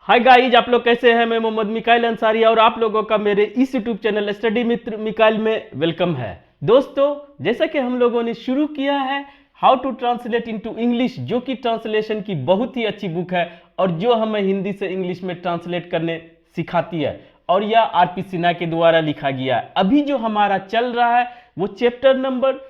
Hi guys, आप लोग कैसे हैं। मैं मोहम्मद मिकाइल अंसारी और आप लोगों का मेरे इस यूट्यूब चैनल स्टडी मित्र मिकाइल में वेलकम है। दोस्तों, जैसा कि हम लोगों ने शुरू किया है how to translate into English, जो कि ट्रांसलेशन की बहुत ही अच्छी बुक है और जो हमें हिंदी से इंग्लिश में ट्रांसलेट करने सिखाती है, और यह आरपी सिन्हा के द्वारा लिखा गया है। अभी जो हमारा चल रहा है वो चैप्टर नंबर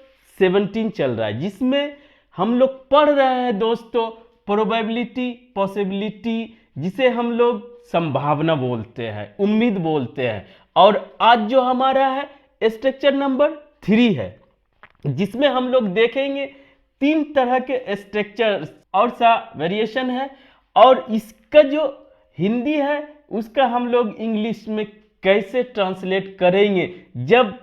17 चल रहा है, जिसमें हम लोग पढ़ रहे हैं दोस्तों प्रोबेबिलिटी, पॉसिबिलिटी, जिसे हम लोग संभावना बोलते हैं, उम्मीद बोलते हैं। और आज जो हमारा है स्ट्रक्चर नंबर 3 है, जिसमें हम लोग देखेंगे 3 तरह के स्ट्रक्चर और सा वेरिएशन है, और इसका जो हिंदी है उसका हम लोग इंग्लिश में कैसे ट्रांसलेट करेंगे जब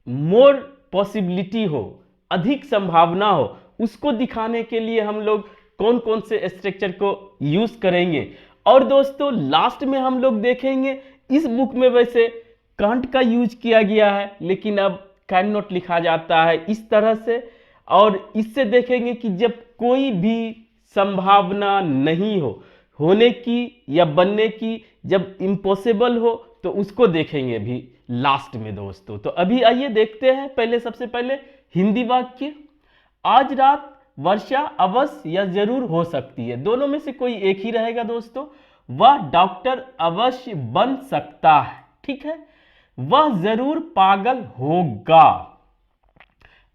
मोर पॉसिबिलिटी हो, अधिक संभावना हो। उसको दिखाने के लिए हम लोग कौन कौन से स्ट्रक्चर को यूज करेंगे। और दोस्तों लास्ट में हम लोग देखेंगे, इस बुक में वैसे कांट का यूज किया गया है, लेकिन अब कैन नॉट लिखा जाता है इस तरह से। और इससे देखेंगे कि जब कोई भी संभावना नहीं हो होने की या बनने की, जब इम्पॉसिबल हो, तो उसको देखेंगे भी लास्ट में दोस्तों। तो अभी आइए देखते हैं पहले, सबसे पहले हिंदी वाक्य। आज रात वर्षा अवश्य या जरूर हो सकती है, दोनों में से कोई एक ही रहेगा दोस्तों। वह डॉक्टर अवश्य बन सकता है, ठीक है। वह जरूर पागल होगा।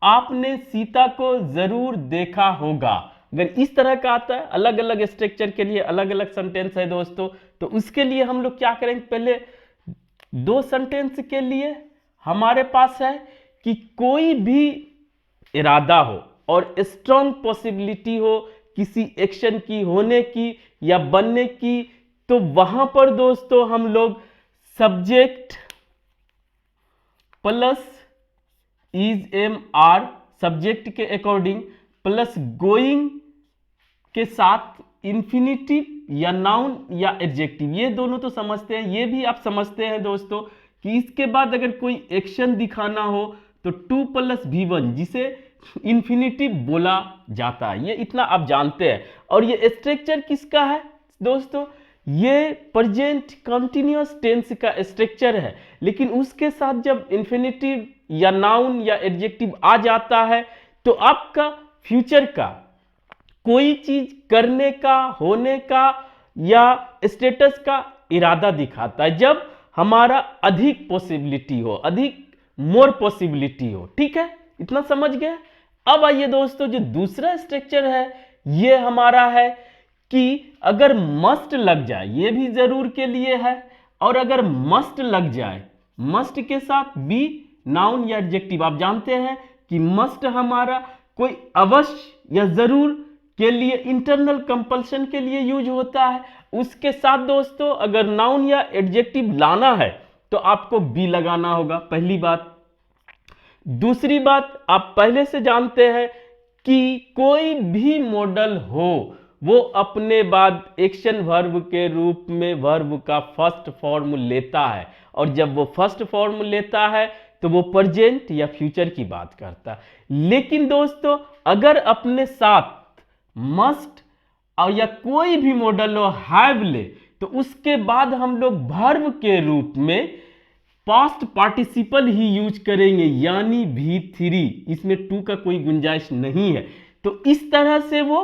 आपने सीता को जरूर देखा होगा। अगर इस तरह का आता है, अलग अलग स्ट्रक्चर के लिए अलग अलग सेंटेंस है दोस्तों, तो उसके लिए हम लोग क्या करेंगे, पहले 2 सेंटेंस के लिए हमारे पास है कि कोई भी इरादा हो और स्ट्रॉन्ग पॉसिबिलिटी हो किसी एक्शन की होने की या बनने की, तो वहां पर दोस्तों हम लोग subject plus is am are, subject के अकॉर्डिंग, प्लस गोइंग के साथ इंफिनिटिव या नाउन या एडजेक्टिव, ये दोनों तो समझते हैं। ये भी आप समझते हैं दोस्तों कि इसके बाद अगर कोई एक्शन दिखाना हो तो 2 + V1, जिसे इंफिनिटिव बोला जाता है। ये इतना आप जानते हैं। और ये स्ट्रक्चर किसका है दोस्तों, ये प्रेजेंट कंटिन्यूअस टेंस का स्ट्रक्चर है। लेकिन उसके साथ जब इंफिनिटिव या नाउन या एडजेक्टिव आ जाता है तो आपका फ्यूचर का कोई चीज करने का, होने का या स्टेटस का इरादा दिखाता है, जब हमारा अधिक पॉसिबिलिटी हो, अधिक मोर पॉसिबिलिटी हो, ठीक है। इतना समझ गए। अब आइए दोस्तों, जो दूसरा स्ट्रक्चर है ये हमारा है कि अगर मस्ट लग जाए, ये भी जरूर के लिए है, और अगर मस्ट लग जाए, मस्ट के साथ बी नाउन या एडजेक्टिव, आप जानते हैं कि मस्ट हमारा कोई अवश्य या जरूर के लिए, इंटरनल कंपल्शन के लिए यूज होता है। उसके साथ दोस्तों अगर नाउन या एडजेक्टिव लाना है तो आपको बी लगाना होगा, पहली बात। दूसरी बात, आप पहले से जानते हैं कि कोई भी मॉडल हो वो अपने बाद एक्शन वर्ब के रूप में वर्ब का फर्स्ट फॉर्म लेता है, और जब वो फर्स्ट फॉर्म लेता है तो वो प्रेजेंट या फ्यूचर की बात करता है। लेकिन दोस्तों अगर अपने साथ मस्ट और या कोई भी मॉडल हो हैव ले, तो उसके बाद हम लोग वर्ब के रूप में पास्ट पार्टिसिपल ही यूज करेंगे, यानी V3। इसमें टू का कोई गुंजाइश नहीं है। तो इस तरह से वो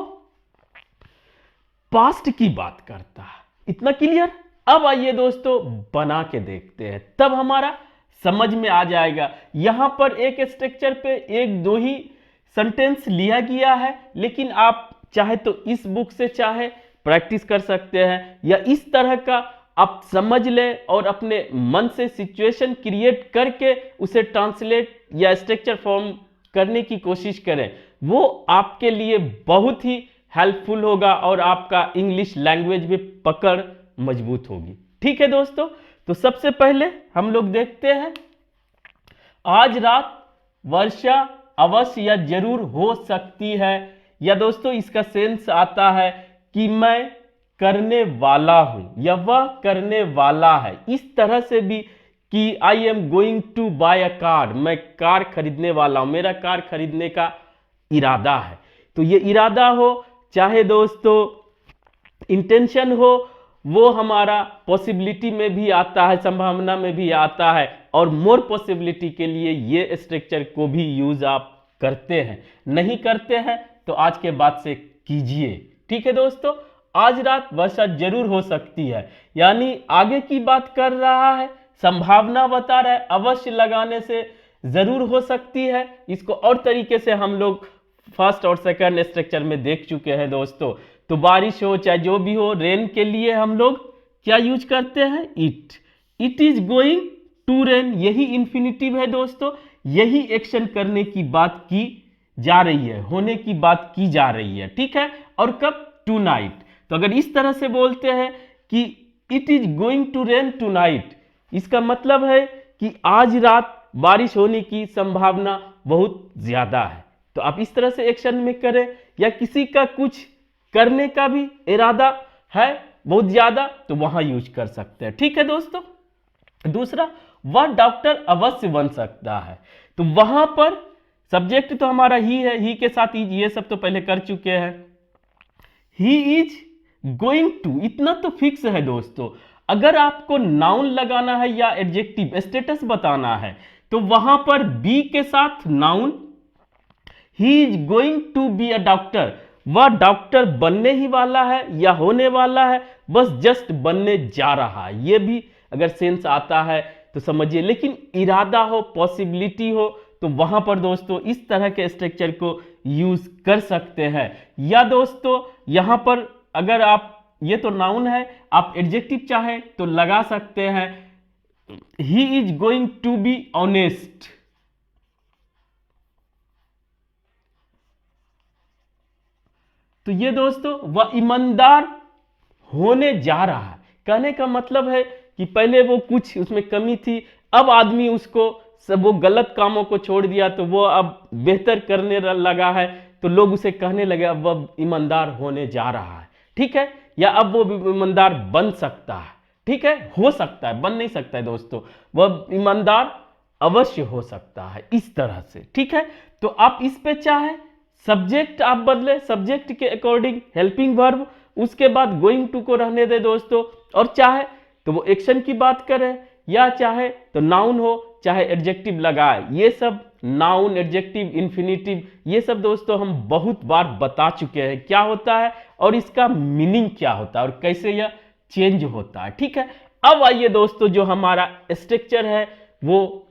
पास्ट की बात करता है। इतना क्लियर। अब आइए दोस्तों बना के देखते हैं, तब हमारा समझ में आ जाएगा। यहां पर एक स्ट्रक्चर पे 1-2 ही सेंटेंस लिया गया है, लेकिन आप चाहे तो इस बुक से चाहे प्रैक्टिस कर सकते हैं, या इस तरह का आप समझ लें और अपने मन से सिचुएशन क्रिएट करके उसे ट्रांसलेट या स्ट्रक्चर फॉर्म करने की कोशिश करें। वो आपके लिए बहुत ही हेल्पफुल होगा और आपका इंग्लिश लैंग्वेज में पकड़ मजबूत होगी, ठीक है दोस्तों। तो सबसे पहले हम लोग देखते हैं, आज रात वर्षा अवश्य या जरूर हो सकती है, या दोस्तों इसका सेंस आता है कि मैं करने वाला हूं या वह करने वाला है। इस तरह से भी कि I am going to buy a car, मैं कार खरीदने वाला हूं, मेरा कार खरीदने का इरादा है। तो ये इरादा हो, चाहे दोस्तों इंटेंशन हो, वो हमारा पॉसिबिलिटी में भी आता है, संभावना में भी आता है, और मोर पॉसिबिलिटी के लिए ये स्ट्रक्चर को भी यूज आप करते हैं। नहीं करते हैं तो आज के बाद से कीजिए। ठीक है दोस्तों, आज रात वर्षा जरूर हो सकती है, यानी आगे की बात कर रहा है, संभावना बता रहा है, अवश्य लगाने से जरूर हो सकती है। इसको और तरीके से हम लोग फर्स्ट और सेकंड स्ट्रक्चर में देख चुके हैं दोस्तों। तो बारिश हो चाहे जो भी हो, रेन के लिए हम लोग क्या यूज करते हैं, it is going to rain, यही इंफिनिटिव है दोस्तों, यही एक्शन करने की बात की जा रही है, होने की बात की जा रही है। ठीक है, और कब, टू नाइट। तो अगर इस तरह से बोलते हैं कि it is going to rain tonight, इसका मतलब है कि आज रात बारिश होने की संभावना बहुत ज्यादा है। तो आप इस तरह से एक्शन में करें, या किसी का कुछ करने का भी इरादा है बहुत ज्यादा, तो वहां यूज कर सकते हैं। ठीक है दोस्तों। दूसरा, वह डॉक्टर अवश्य बन सकता है। तो वहां पर सब्जेक्ट तो हमारा ही है, ही के साथ इज, ये सब तो पहले कर चुके हैं। ही इज गोइंग टू, इतना तो फिक्स है दोस्तों। अगर आपको नाउन लगाना है या एडजेक्टिव स्टेटस बताना है, तो वहां पर बी के साथ noun, he is going to be a doctor, वह डॉक्टर बनने ही वाला है या होने वाला है, बस जस्ट बनने जा रहा है। यह भी अगर सेंस आता है तो समझिए, लेकिन इरादा हो, पॉसिबिलिटी हो, तो वहां पर दोस्तों इस तरह के स्ट्रक्चर को यूज कर सकते हैं। या दोस्तों यहां पर अगर आप, ये तो नाउन है, आप एडजेक्टिव चाहें तो लगा सकते हैं, he is going to be honest, तो ये दोस्तों वह ईमानदार होने जा रहा है। कहने का मतलब है कि पहले वो कुछ उसमें कमी थी, अब आदमी उसको सब वो गलत कामों को छोड़ दिया, तो वो अब बेहतर करने लगा है, तो लोग उसे कहने लगे अब वह ईमानदार होने जा रहा है। ठीक है, या अब वो ईमानदार बन सकता है। ठीक है, हो सकता है, बन नहीं सकता है दोस्तों, वह ईमानदार अवश्य हो सकता है, इस तरह से। ठीक है, तो आप इस पे चाहे सब्जेक्ट आप बदले, सब्जेक्ट के अकॉर्डिंग हेल्पिंग वर्ब, उसके बाद गोइंग टू को रहने दे दोस्तों, और चाहे तो वो एक्शन की बात करें, या चाहे तो नाउन हो चाहे एडजेक्टिव लगाए। ये सब नाउन, एडजेक्टिव, इन्फिनिटिव, ये सब दोस्तों हम बहुत बार बता चुके हैं क्या होता है और इसका मीनिंग क्या होता है और कैसे यह चेंज होता है। ठीक है, अब आइए दोस्तों, जो हमारा स्ट्रक्चर है वो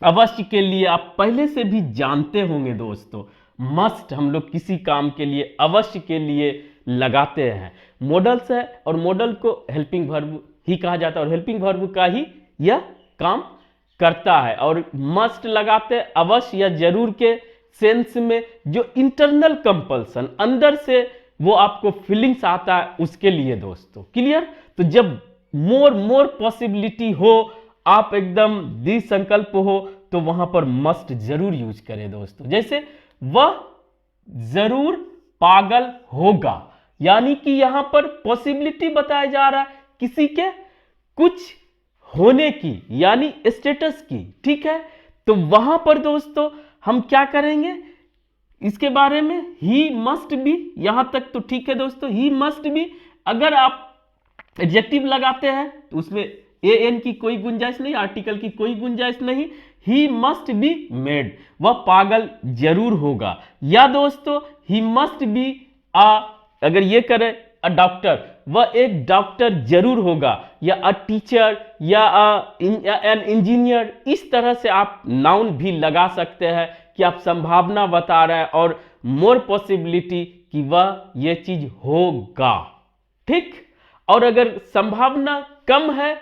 अवश्य के लिए आप पहले से भी जानते होंगे दोस्तों, मस्ट हम लोग किसी काम के लिए अवश्य के लिए लगाते हैं। मॉडल्स है और मॉडल को हेल्पिंग वर्ब ही कहा जाता है और हेल्पिंग वर्ब का ही यह काम करता है। और मस्ट लगाते हैं अवश्य या जरूर के सेंस में, जो इंटरनल कंपल्सन अंदर से वो आपको फीलिंग्स आता है उसके लिए दोस्तों। क्लियर? तो जब मोर पॉसिबिलिटी हो, आप एकदम दृढ़ संकल्प हो, तो वहां पर मस्ट जरूर यूज करें दोस्तों। जैसे वह जरूर पागल होगा, यानी कि यहां पर पॉसिबिलिटी बताया जा रहा है किसी के कुछ होने की, यानी स्टेटस की। ठीक है, तो वहां पर दोस्तों हम क्या करेंगे इसके बारे में, ही मस्ट बी, यहां तक तो ठीक है दोस्तों, ही मस्ट बी। अगर आप एडजेक्टिव लगाते हैं तो उसमें एन की कोई गुंजाइश नहीं, आर्टिकल की कोई गुंजाइश नहीं। ही मस्ट बी मेड, वह पागल जरूर होगा। या दोस्तों ही मस्ट बी अगर ये करे अ डॉक्टर, वह एक डॉक्टर जरूर होगा, या अ टीचर, या एन इंजीनियर। इस तरह से आप नाउन भी लगा सकते हैं कि आप संभावना बता रहे हैं और मोर पॉसिबिलिटी कि वह ये चीज होगा। ठीक, और अगर संभावना कम है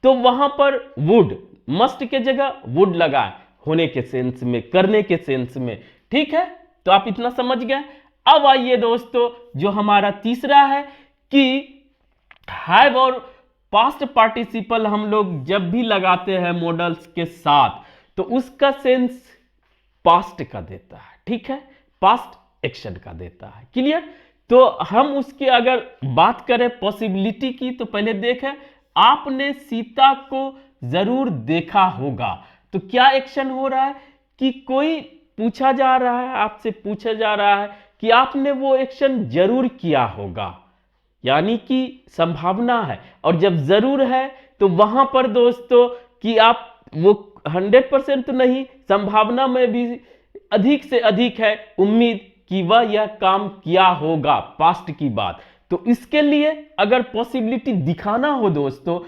तो वहां पर वुड, मस्ट के जगह वुड लगाए, होने के सेंस में, करने के सेंस में। ठीक है, तो आप इतना समझ गए। अब आइए दोस्तों, जो हमारा तीसरा है कि हैव और पास्ट पार्टिसिपल हम लोग जब भी लगाते हैं मॉडल्स के साथ, तो उसका सेंस पास्ट का देता है। ठीक है, पास्ट एक्शन का देता है। क्लियर? तो हम उसकी अगर बात करें पॉसिबिलिटी की, तो पहले देखें, आपने सीता को जरूर देखा होगा। तो क्या एक्शन हो रहा है कि कोई पूछा जा रहा है, आपसे पूछा जा रहा है कि आपने वो एक्शन जरूर किया होगा, यानी कि संभावना है, और जब जरूर है तो वहां पर दोस्तों कि आप वो 100% तो नहीं, संभावना में भी अधिक से अधिक है उम्मीद कि वह यह काम किया होगा, पास्ट की बात। तो इसके लिए अगर पॉसिबिलिटी दिखाना हो दोस्तों,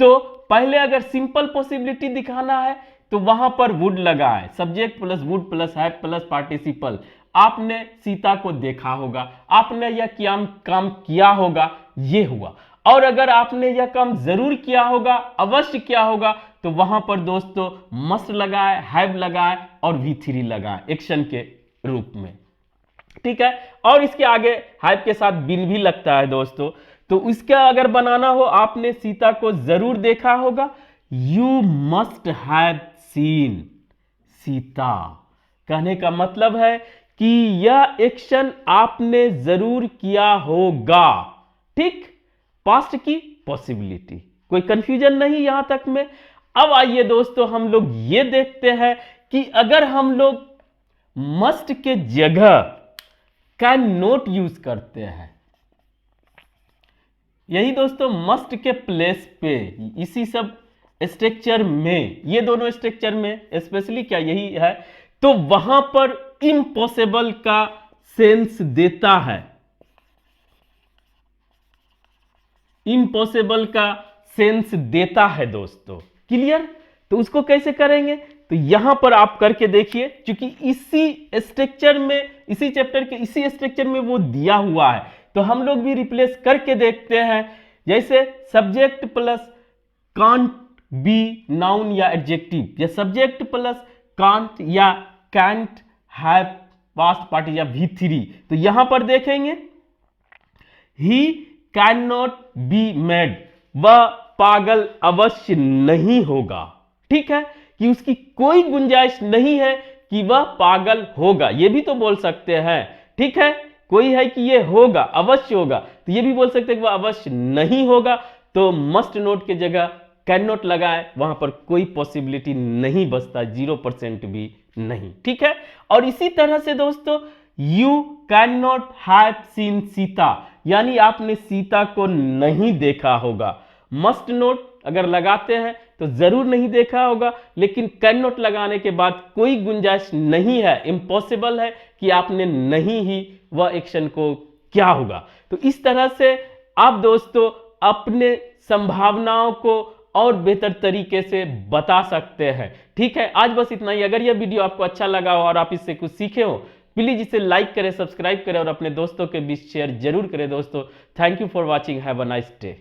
तो पहले अगर सिंपल पॉसिबिलिटी दिखाना है तो वहां पर वुड लगा है, subject plus would plus have plus participle. आपने सीता को देखा होगा, आपने यह काम किया होगा, ये हुआ। और अगर आपने यह काम जरूर किया होगा, अवश्य किया होगा, तो वहां पर दोस्तों मस्ट लगा है, हैव लगा है और V3 लगा है एक्शन के रूप में, ठीक है। और इसके आगे हैव के साथ बिल भी लगता है दोस्तों। तो इसका अगर बनाना हो, आपने सीता को जरूर देखा होगा, you must have seen Sita. कहने का मतलब है कि यह एक्शन आपने जरूर किया होगा, ठीक। पास्ट की पॉसिबिलिटी, कोई कंफ्यूजन नहीं यहां तक में। अब आइए दोस्तों हम लोग ये देखते हैं कि अगर हम लोग मस्ट के जगह कैन नॉट यूज करते हैं, यही दोस्तों मस्ट के प्लेस पे इसी सब स्ट्रक्चर में, ये दोनों स्ट्रक्चर में स्पेशली क्या यही है, तो वहां पर इम्पॉसिबल का सेंस देता है, इम्पॉसिबल का सेंस देता है दोस्तों। क्लियर? तो उसको कैसे करेंगे, तो यहां पर आप करके देखिए, क्योंकि इसी स्ट्रक्चर में, इसी चैप्टर के इसी स्ट्रक्चर में वो दिया हुआ है, तो हम लोग भी रिप्लेस करके देखते हैं। जैसे subject plus can't be noun या एडजेक्टिव, या सब्जेक्ट प्लस कांट या कैंट हैव पास्ट पार्टिसिपल या V3। तो यहां पर देखेंगे he can not be made, वह पागल अवश्य नहीं होगा, ठीक है, कि उसकी कोई गुंजाइश नहीं है कि वह पागल होगा, ये भी तो बोल सकते हैं, ठीक है। कोई है कि ये होगा, अवश्य होगा, तो ये भी बोल सकते हैं कि वह अवश्य नहीं होगा। तो मस्ट नोट के जगह कैन नॉट लगाए, वहां पर कोई पॉसिबिलिटी नहीं बचता, 0% भी नहीं, ठीक है। और इसी तरह से दोस्तों you can not have seen Sita, यानी आपने सीता को नहीं देखा होगा। मस्ट नोट अगर लगाते हैं तो जरूर नहीं देखा होगा, लेकिन कैन नॉट लगाने के बाद कोई गुंजाइश नहीं है, इम्पॉसिबल है कि आपने नहीं ही वह एक्शन को क्या होगा। तो इस तरह से आप दोस्तों अपने संभावनाओं को और बेहतर तरीके से बता सकते हैं, ठीक है। आज बस इतना ही। अगर यह वीडियो आपको अच्छा लगा हो और आप इससे कुछ सीखे हो, प्लीज इसे लाइक करें, सब्सक्राइब करें और अपने दोस्तों के बीच शेयर जरूर करें दोस्तों। Thank you for watching, have a nice day.